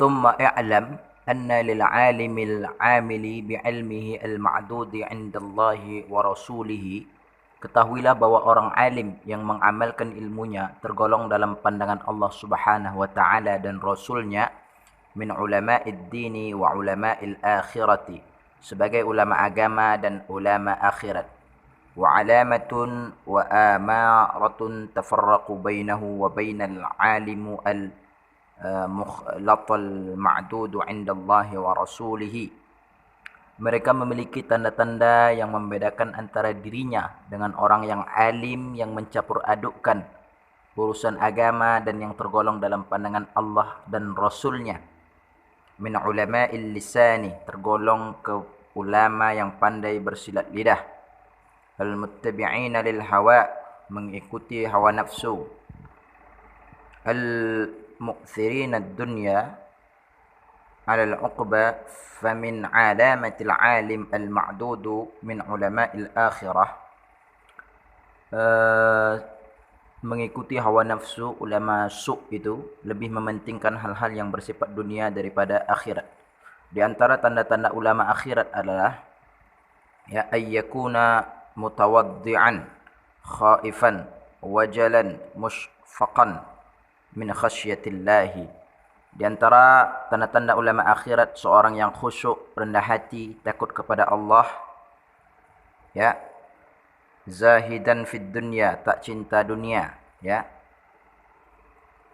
ثم اعلم أن للعالم العامل بعلمه المعدود عند الله ورسوله. Ketahuilah bahwa orang alim yang mengamalkan ilmunya tergolong dalam pandangan Allah Subhanahu wa taala dan rasulnya, min ulama'id dini wa ulama'il akhirati, sebagai ulama agama dan ulama akhirat. Wa alamatun wa amaratun tafarraqu bainahu wa bainal alimu al mukhlatal ma'dudu 'inda Allah wa rasulih. Mereka memiliki tanda-tanda yang membedakan antara dirinya dengan orang yang alim yang mencampur adukkan urusan agama dan yang tergolong dalam pandangan Allah dan Rasulnya. Min ulama'il lisani, tergolong ke ulama yang pandai bersilat lidah. Al-muttabi'ina lil hawa, mengikuti hawa nafsu. Al-mu'thirina ad-dunya على العقبة. فمن علامة العالم المعدود من علماء الآخرة mengikuti hawa nafsu. Ulama su' itu lebih mementingkan hal-hal yang bersifat dunia daripada akhirat. Di antara tanda-tanda ulama akhirat adalah ya ayyakuna mutawaddi'an khaifan wajalan mushfaqan min khasyatillahi. Di antara tanda-tanda ulama akhirat, seorang yang khusyuk, rendah hati, takut kepada Allah, ya, zahidan fid dunya, tak cinta dunia, ya,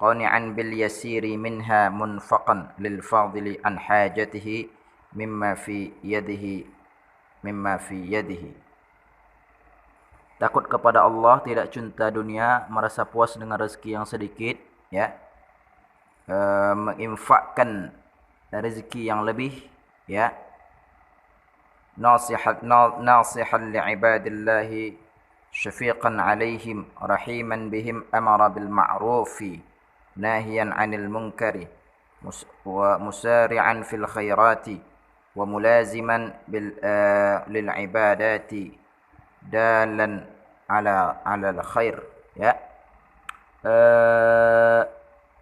qani'an bil yasiri minha munfaqan lil fadili an hajatihi mimma fi yadihi. Takut kepada Allah, tidak cinta dunia, merasa puas dengan rezeki yang sedikit, ya, menginfakkan rezeki yang lebih, ya, nasihan li'ibadillahi syafiqan alaihim rahiman bihim amara bil ma'rufi nahiyan 'anil munkari wa musari'an fil khairati wa mulaziman lil ibadati dalan ala al khair, ya,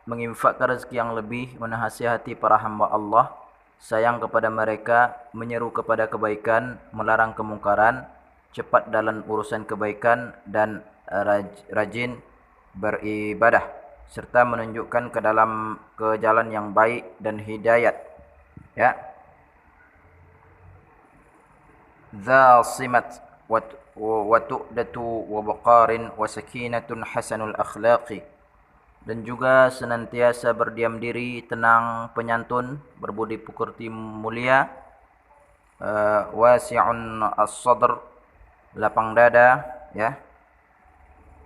menginfakkan rezeki yang lebih, menasihati para hamba Allah, sayang kepada mereka, menyeru kepada kebaikan, melarang kemungkaran, cepat dalam urusan kebaikan, dan rajin beribadah, serta menunjukkan ke jalan yang baik dan hidayat, ya. Dza simat wa tu'datu wa baqarin wa sakinatun hasanul akhlaqi, dan juga senantiasa berdiam diri, tenang, penyantun, berbudi pekerti mulia, wasi'un as-sadr, lapang dada, ya,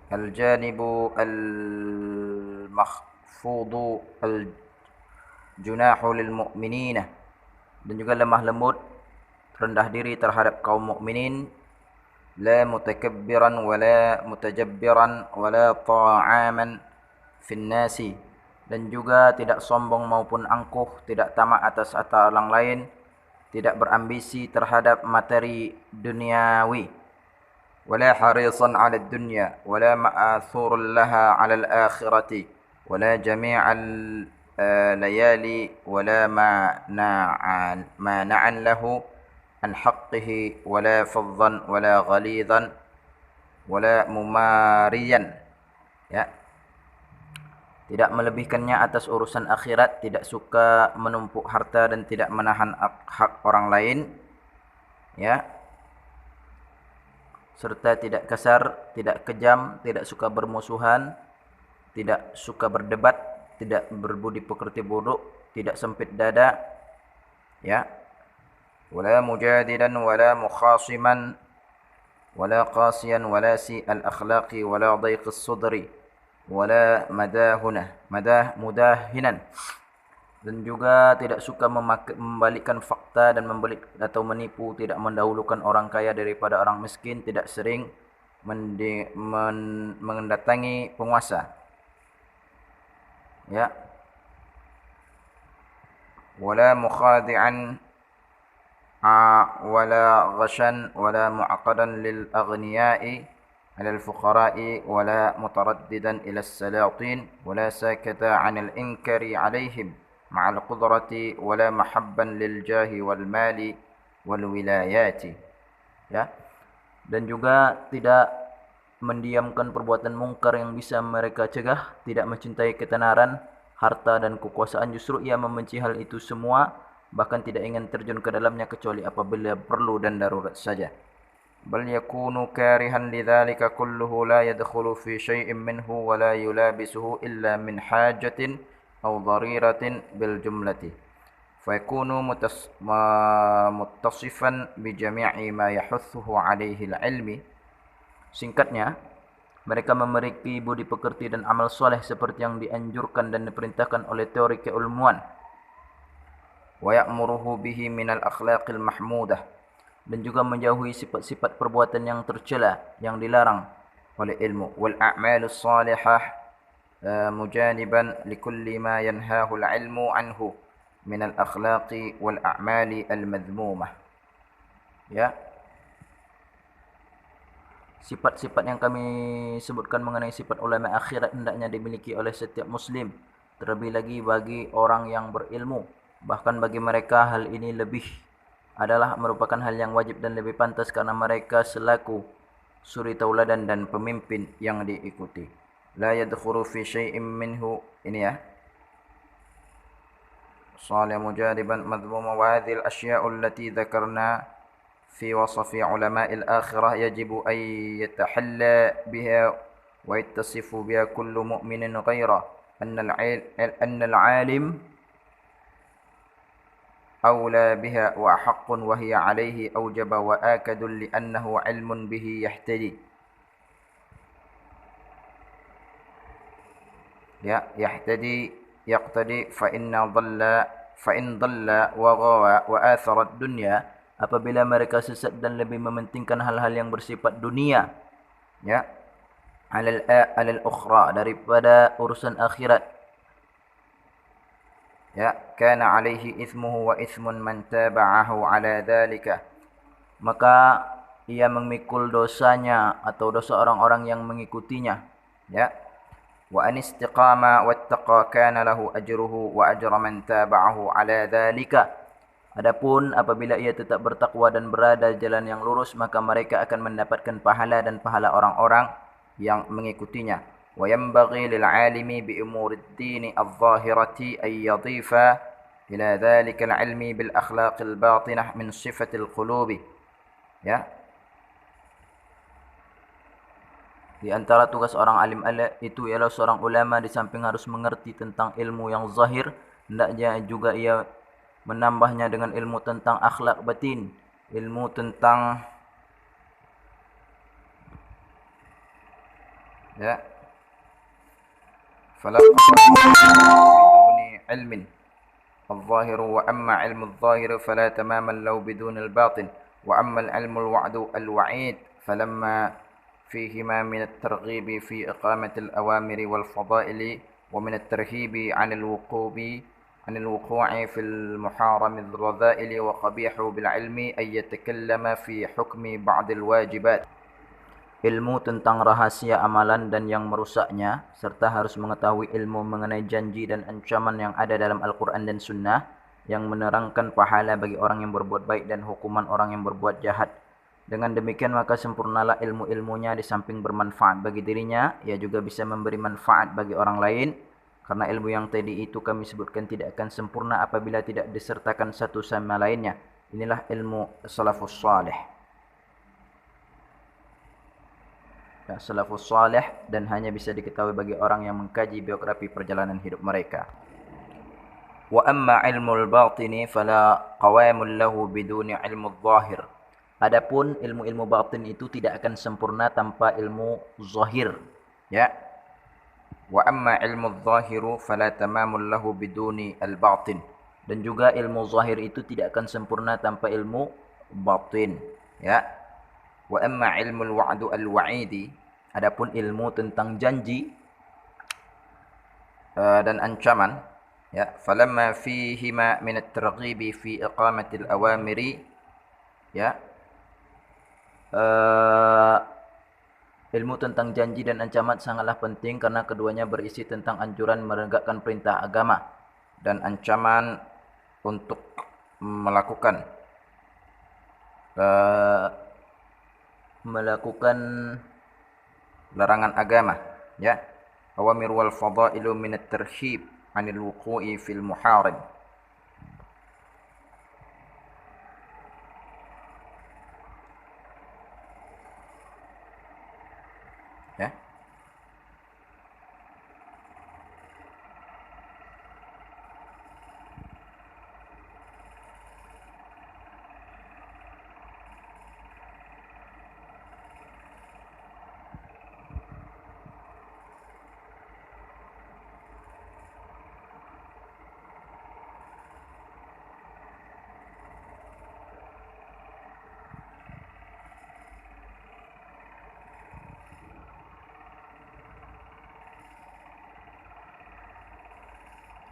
al-janibu al-makhfudu al-junahu lil mu'minina, dan juga lemah lembut, rendah diri terhadap kaum mukminin, la mutakabbiran wala mutajabbiran wala ta'aman finnasi, dan juga tidak sombong maupun angkuh, tidak tamak atas orang lain, tidak berambisi terhadap materi duniawi, wala harisan 'ala dunya wala ma'athurun laha 'ala al-akhirati wala jami'al layali wala mana'an lahu an haqqihi wala faddan wala ghalidan wala mumariyan, ya, tidak melebihkannya atas urusan akhirat, tidak suka menumpuk harta dan tidak menahan hak orang lain, ya, serta tidak kasar, tidak kejam, tidak suka bermusuhan, tidak suka berdebat, tidak berbudi pekerti buruk, tidak sempit dada, ya, wala mujadilan wala mukhasiman wala qasiyan wala si al-akhlaqi wala dayqis sudri wala mudahinan, dan juga tidak suka membalikkan fakta dan membelit atau menipu, tidak mendahulukan orang kaya daripada orang miskin, tidak sering mendatangi penguasa, ya, wala mukhadi'an wala ghashan wala mu'aqadan lil aghniya'i على الفقراء ولا مترددا إلى السلاطين ولا ساكت عن الإنكار عليهم ma'al qudrati wala mahabban lil jahi wal mali wal wilayati. Ya. Dan juga tidak mendiamkan perbuatan mungkar yang bisa mereka cegah, tidak mencintai ketenaran, harta dan kekuasaan, justru ia membenci hal itu semua, bahkan tidak ingin terjun ke dalamnya kecuali apabila perlu dan darurat saja. Bal yakunu karihan lidzalika kulluhu la yadkhulu fi syai'in minhu wa la yulabisuhu illa min hajatin aw dariratin bil jumlati. Fayakunu muttasifan bi jami'i ma yahuthuhu 'alaihi al-'ilmi. Singkatnya, mereka memiliki budi pekerti dan amal soleh seperti yang dianjurkan dan diperintahkan oleh teori keilmuan. Wa ya'muruhu bihi minal akhlaqil mahmudah. Dan juga menjauhi sifat-sifat perbuatan yang tercela, yang dilarang oleh ilmu. Wal a'malus salihah mujaniban likulli ma yanhahu al-ilmu anhu minal akhlaqi wal a'mali al-madhmumah. Ya. Sifat-sifat yang kami sebutkan mengenai sifat ulama akhirat hendaknya dimiliki oleh setiap muslim, terlebih lagi bagi orang yang berilmu. Bahkan bagi mereka hal ini adalah merupakan hal yang wajib dan lebih pantas karena mereka selaku suri tauladan dan pemimpin yang diikuti. La yadkhulu fi syai'in minhu, ini ya. Salih mujadiban madhmuma wa hadhihi al-asya'u allati dhakarna fi wasfi ulama'il akhirah yajibu an yatahalla biha wa yattasifu biha kullu mu'minin ghaira anna al-'alim أولى بها وأحق وهي عليه أوجب وآكد لأنه علم به يهتدي. Ya, yaqtadi فإن ضل وغوى وآثر الدنيا. Apabila mereka sesat dan lebih mementingkan hal-hal yang bersifat dunia, ya, alal ukhra, daripada urusan akhirat, ya, kana alaihi ithmuhu wa ithmun man taba'ahu ala dhalika, maka ia memikul dosanya atau dosa orang-orang yang mengikutinya, ya. Wa an istiqama wattaqa kana lahu ajruhu wa ajra man taba'ahu ala dhalika. Adapun apabila ia tetap bertakwa dan berada jalan yang lurus, maka mereka akan mendapatkan pahala dan pahala orang-orang yang mengikutinya. وينبغي للعالم بأمور الدين الظاهرة أن يضيف إلى ذلك العلم بالأخلاق الباطنة من صفة القلوب. Ya. Di antara tugas orang alim itu ialah seorang ulama di samping harus mengerti tentang ilmu yang zahir, hendaknya juga ia menambahnya dengan ilmu tentang akhlak batin, ilmu tentang, ya, فلا بدون علم الظاهر وأما علم الظاهر فلا تماما لو بدون الباطن وأما العلم الوعد الوعيد فلما فيهما من الترغيب في إقامة الأوامر والفضائل ومن الترهيب عن الوقوع في المحارم الرذائل وقبيح بالعلم أن يتكلم في حكم بعض الواجبات. Ilmu tentang rahasia amalan dan yang merusaknya, serta harus mengetahui ilmu mengenai janji dan ancaman yang ada dalam Al-Quran dan Sunnah, yang menerangkan pahala bagi orang yang berbuat baik dan hukuman orang yang berbuat jahat. Dengan demikian maka sempurnalah ilmu-ilmunya, di samping bermanfaat bagi dirinya, ia juga bisa memberi manfaat bagi orang lain. Karena ilmu yang tadi itu kami sebutkan tidak akan sempurna apabila tidak disertakan satu sama lainnya. Inilah ilmu salafus salih. Salafus salih, dan hanya bisa diketahui bagi orang yang mengkaji biografi perjalanan hidup mereka. Wa amma ilmul batini fala qawamul lahu biduni ilmu zahir. Adapun ilmu-ilmu batin itu tidak akan sempurna tanpa ilmu zahir, ya. Wa amma ilmu zahiru fala tamamul lahu biduni al-batin. Dan juga ilmu zahir itu tidak akan sempurna tanpa ilmu batin, ya. Wa amma ilmul wa'du al-wa'idi, adapun ilmu tentang janji dan ancaman, ya, falamma fihima min at-targhibi fi iqamati al-awamiri, ya, ilmu tentang janji dan ancaman sangatlah penting karena keduanya berisi tentang anjuran menegakkan perintah agama, dan ancaman untuk melakukan larangan agama, ya. Awamir wal fadailu min at-tarhib 'anil wuqu'i fil muharim. Ya.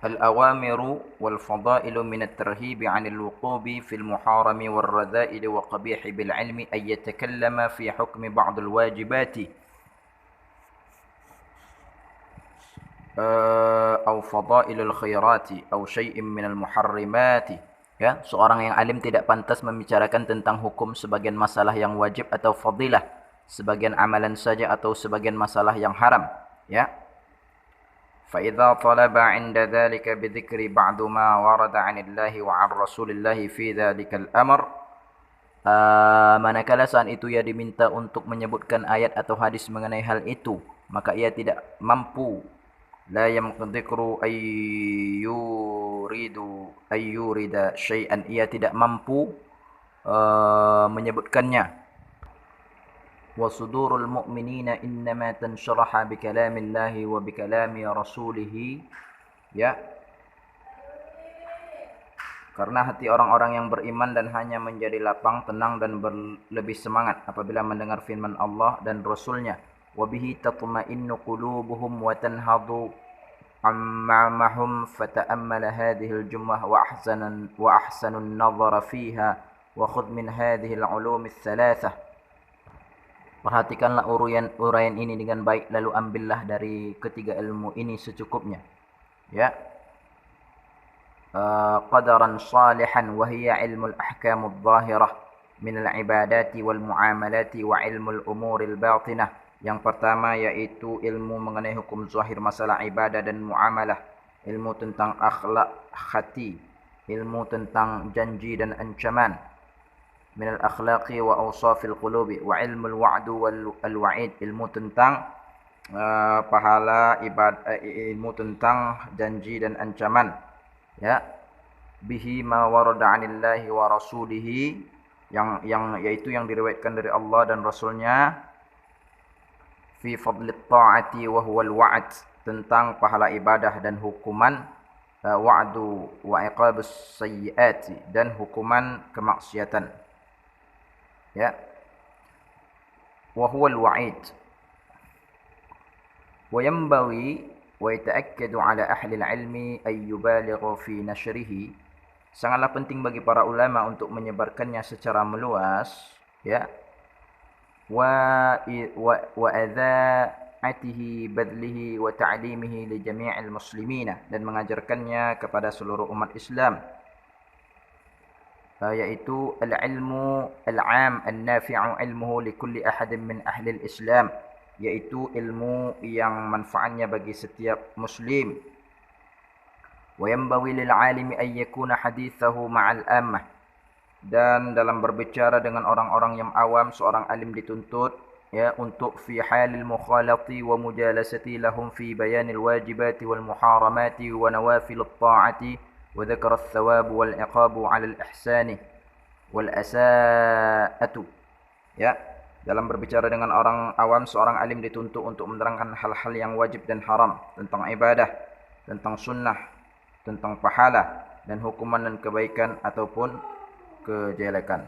الأوامر والفضائل من الترهيب عن الوقوع في المحارم والرذائل وقبيح بالعلم أن يتكلم في حكم بعض الواجبات أو فضائل الخيرات أو شيء من المحرمات. Ya, seorang yang alim tidak pantas membicarakan tentang hukum sebagian masalah yang wajib atau fadilah, sebagian amalan saja atau sebagian masalah yang haram, ya. فإذا طلب عند ذلك بذكر بعض ما ورد عن الله وعن رسول الله في ذلك الأمر, manakala saat itu ia diminta untuk menyebutkan ayat atau hadis mengenai hal itu, maka ia tidak mampu, la yamqdikru ayyurida syai'an, ia tidak mampu menyebutkannya. وصدور المؤمنين إنما تنشرح بكلام الله وبكلام رسوله, ya, karena hati orang-orang yang beriman dan hanya menjadi lapang, tenang dan lebih semangat apabila mendengar firman Allah dan Rasulnya. وَبِهِ تَطْمَئِنُّ قُلُوبُهُمْ وَتَنْهَضُ عَمَّهُمْ فَتَأَمَّلَ هَذِهِ الْجُمْلَةَ وَأَحْسَنُ النَّظَرَ فِيهَا وَخُذْ مِنْ هَذِهِ الْعُلُومِ الثَّلَاثَةِ. Perhatikanlah uraian ini dengan baik, lalu ambillah dari ketiga ilmu ini secukupnya, ya. Qadaran salihan wa hiya ilmul ahkamudz zahirah min al-ibadati wal muamalati wa ilmul umuril batinah. Yang pertama yaitu ilmu mengenai hukum zahir masalah ibadah dan muamalah, ilmu tentang akhlak hati, ilmu tentang janji dan ancaman, min al-akhlaqi wa awsafil qulubi, wa ilmul wa'du wal wa'id, ilmu tentang pahala ibadah, ilmu tentang janji dan ancaman, ya. Bihi ma warada 'anillahi wa rasulihi, yang yaitu yang diriwayatkan dari Allah dan Rasulnya, fi fadlit ta'ati wa huwal wa'd, tentang pahala ibadah dan hukuman, wa'du wa iqabus sayyiati, dan hukuman kemaksiatan, ya. Wa huwal wa'id. Wa yanbaghi wa yata'akkadu 'ala ahli al-'ilmi ay yubalighu fi nashrihi. Sangatlah penting bagi para ulama untuk menyebarkannya secara meluas, ya. Wa adha'atihi badlihi wa ta'limihi li jami'il muslimina, dan mengajarkannya kepada seluruh umat Islam, yaitu al-ilmu al-'am an-nafi'u ilmuhu li kulli ahadin min ahli al-Islam, yaitu ilmu yang manfaatnya bagi setiap muslim. Wa yanbaghi lil 'alimi an yakuna hadithahu ma'al ammah, dan dalam berbicara dengan orang-orang yang awam, seorang alim dituntut, ya, untuk fi halil mukhalati wa mujalasati lahum fi bayanil wajibati wal muharamati wa nawafilut ta'ati, wa dzakara ats-tsawab wal 'iqabu 'ala al-ihsani wal asa'atu, ya. Dalam berbicara dengan orang awam, seorang alim dituntut untuk menerangkan hal-hal yang wajib dan haram, tentang ibadah, tentang sunnah, tentang pahala dan hukuman dan kebaikan ataupun kejelekan.